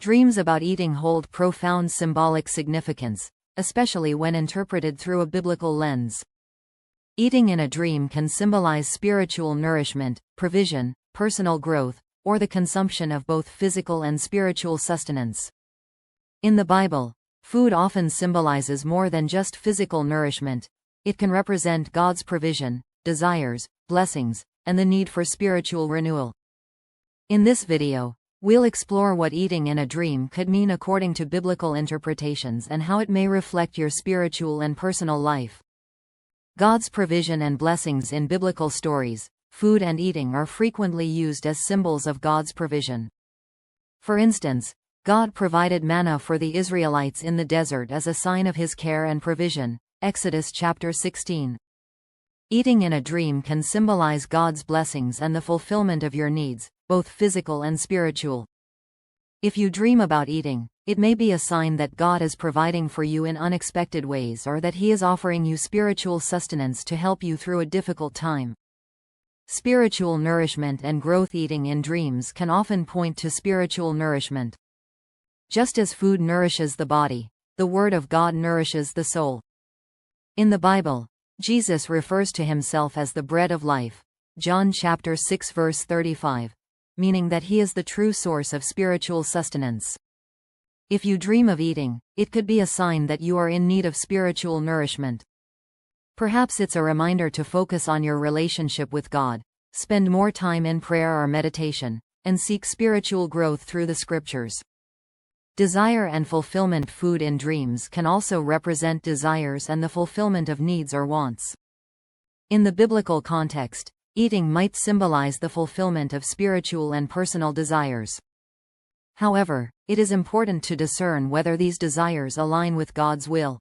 Dreams about eating hold profound symbolic significance, especially when interpreted through a biblical lens. Eating in a dream can symbolize spiritual nourishment, provision, personal growth, or the consumption of both physical and spiritual sustenance. In the Bible, food often symbolizes more than just physical nourishment. It can represent God's provision, desires, blessings, and the need for spiritual renewal. In this video, we'll explore what eating in a dream could mean according to biblical interpretations and how it may reflect your spiritual and personal life. God's provision and blessings in biblical stories. Food and eating are frequently used as symbols of God's provision. For instance, God provided manna for the Israelites in the desert as a sign of His care and provision. Exodus chapter 16. Eating in a dream can symbolize God's blessings and the fulfillment of your needs, both physical and spiritual. If you dream about eating, it may be a sign that God is providing for you in unexpected ways or that He is offering you spiritual sustenance to help you through a difficult time. Spiritual nourishment and growth. Eating in dreams can often point to spiritual nourishment. Just as food nourishes the body, the Word of God nourishes the soul. In the Bible, Jesus refers to Himself as the bread of life, John chapter 6 verse 35, meaning that He is the true source of spiritual sustenance. If you dream of eating, it could be a sign that you are in need of spiritual nourishment. Perhaps it's a reminder to focus on your relationship with God, spend more time in prayer or meditation, and seek spiritual growth through the Scriptures. Desire and fulfillment. Food in dreams can also represent desires and the fulfillment of needs or wants. In the biblical context, eating might symbolize the fulfillment of spiritual and personal desires. However, it is important to discern whether these desires align with God's will.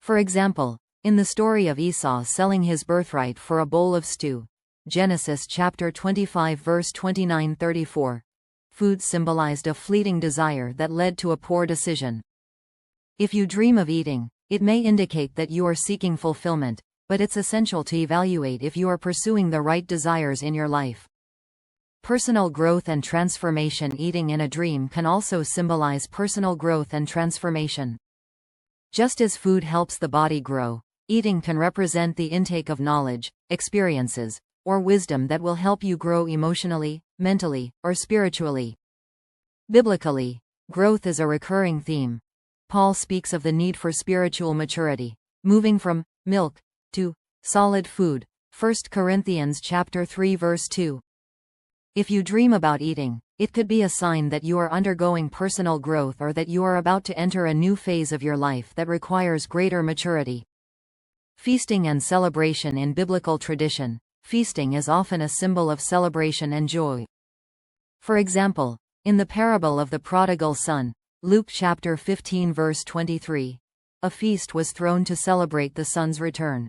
For example, in the story of Esau selling his birthright for a bowl of stew, Genesis chapter 25 verse 29-34, food symbolized a fleeting desire that led to a poor decision. If you dream of eating, it may indicate that you are seeking fulfillment, but it's essential to evaluate if you are pursuing the right desires in your life. Personal growth and transformation. Eating in a dream can also symbolize personal growth and transformation. Just as food helps the body grow, eating can represent the intake of knowledge, experiences, or wisdom that will help you grow emotionally, mentally, or spiritually. Biblically, growth is a recurring theme. Paul speaks of the need for spiritual maturity, moving from milk to solid food. 1 Corinthians chapter 3 verse 2. If you dream about eating, it could be a sign that you are undergoing personal growth or that you are about to enter a new phase of your life that requires greater maturity. Feasting and celebration. In biblical tradition, feasting is often a symbol of celebration and joy. For example, in the parable of the prodigal son, Luke chapter 15 verse 23, a feast was thrown to celebrate the son's return.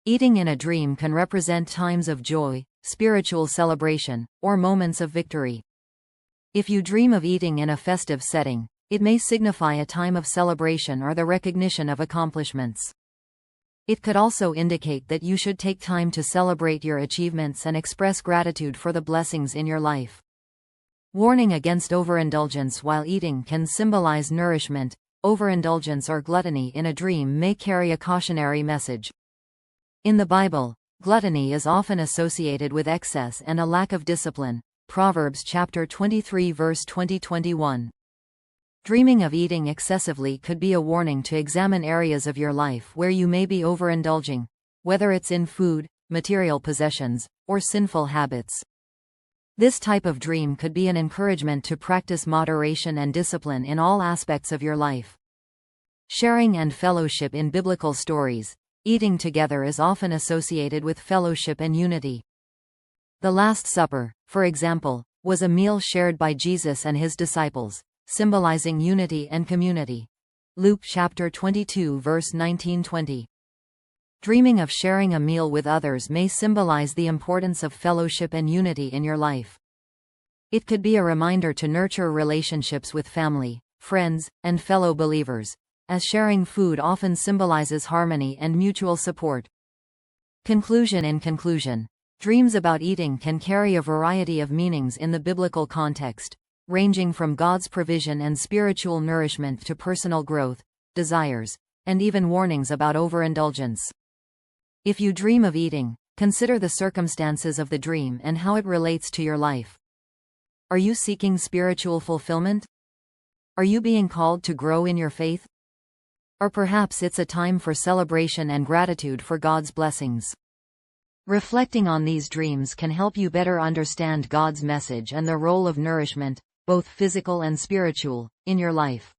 Eating in a dream can represent times of joy, spiritual celebration, or moments of victory. If you dream of eating in a festive setting, it may signify a time of celebration or the recognition of accomplishments. It could also indicate that you should take time to celebrate your achievements and express gratitude for the blessings in your life. Warning against overindulgence. While eating can symbolize nourishment, overindulgence or gluttony in a dream may carry a cautionary message. In the Bible, gluttony is often associated with excess and a lack of discipline. Proverbs chapter 23 verse 20-21. Dreaming of eating excessively could be a warning to examine areas of your life where you may be overindulging, whether it's in food, material possessions, or sinful habits. This type of dream could be an encouragement to practice moderation and discipline in all aspects of your life. Sharing and fellowship. In biblical stories, eating together is often associated with fellowship and unity. The Last Supper, for example, was a meal shared by Jesus and His disciples, symbolizing unity and community. Luke chapter 22 verse 19-20. Dreaming of sharing a meal with others may symbolize the importance of fellowship and unity in your life. It could be a reminder to nurture relationships with family, friends, and fellow believers, as sharing food often symbolizes harmony and mutual support. Conclusion. In conclusion, dreams about eating can carry a variety of meanings in the biblical context, ranging from God's provision and spiritual nourishment to personal growth, desires, and even warnings about overindulgence. If you dream of eating, consider the circumstances of the dream and how it relates to your life. Are you seeking spiritual fulfillment? Are you being called to grow in your faith? Or perhaps it's a time for celebration and gratitude for God's blessings. Reflecting on these dreams can help you better understand God's message and the role of nourishment, both physical and spiritual, in your life.